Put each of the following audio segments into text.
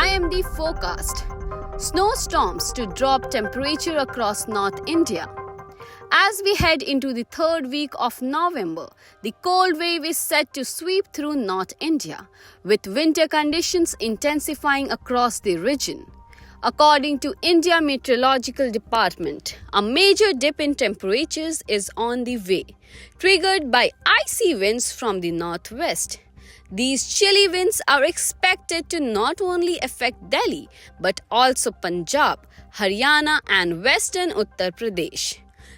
IMD Forecast. Snowstorms to drop temperature across North India. As we head into the third week of November, the cold wave is set to sweep through North India, with winter conditions intensifying across the region. According to India Meteorological Department, a major dip in temperatures is on the way, triggered by icy winds from the northwest. These chilly winds are expected to not only affect Delhi but also Punjab, Haryana and western Uttar Pradesh.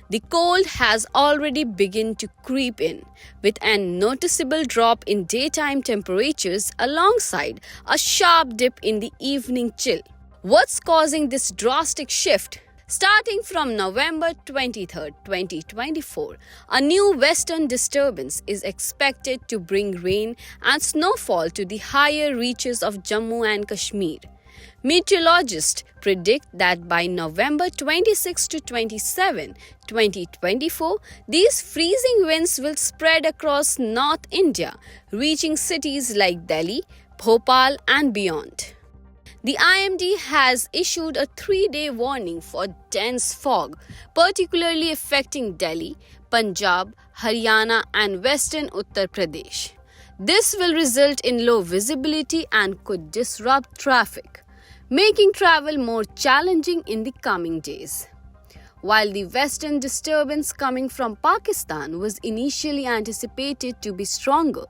The cold has already begun to creep in, with a noticeable drop in daytime temperatures alongside a sharp dip in the evening chill. What's causing this drastic shift? Starting from November 23, 2024, a new western disturbance is expected to bring rain and snowfall to the higher reaches of Jammu and Kashmir. Meteorologists predict that by November 26 to 27, 2024, these freezing winds will spread across North India, reaching cities like Delhi, Bhopal and beyond. The IMD has issued a 3-day warning for dense fog, particularly affecting Delhi, Punjab, Haryana and western Uttar Pradesh. This will result in low visibility and could disrupt traffic, making travel more challenging in the coming days. While the western disturbance coming from Pakistan was initially anticipated to be stronger,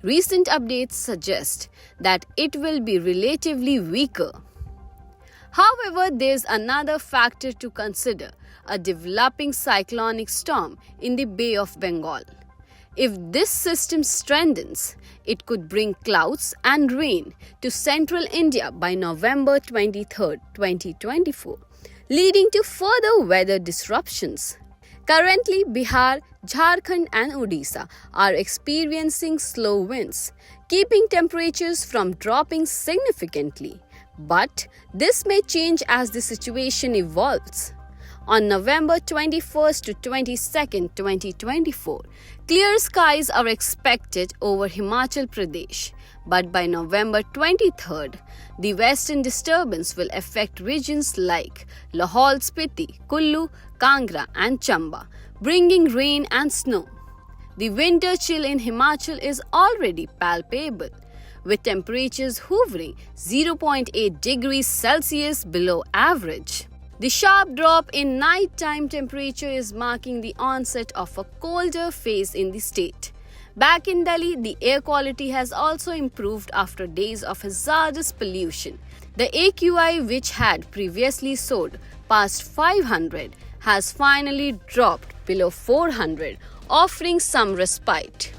recent updates suggest that it will be relatively weaker. However, there's another factor to consider: a developing cyclonic storm in the Bay of Bengal. If this system strengthens, it could bring clouds and rain to central India by November 23, 2024, leading to further weather disruptions. Currently, Bihar, Jharkhand and Odisha are experiencing slow winds, keeping temperatures from dropping significantly. But this may change as the situation evolves. On November 21st to 22nd, 2024, clear skies are expected over Himachal Pradesh. But by November 23rd, the western disturbance will affect regions like Lahaul Spiti, Kullu, Kangra and Chamba, bringing rain and snow. The winter chill in Himachal is already palpable, with temperatures hovering 0.8 degrees Celsius below average. The sharp drop in nighttime temperature is marking the onset of a colder phase in the state. Back in Delhi, the air quality has also improved after days of hazardous pollution. The AQI, which had previously soared past 500, has finally dropped below 400, offering some respite.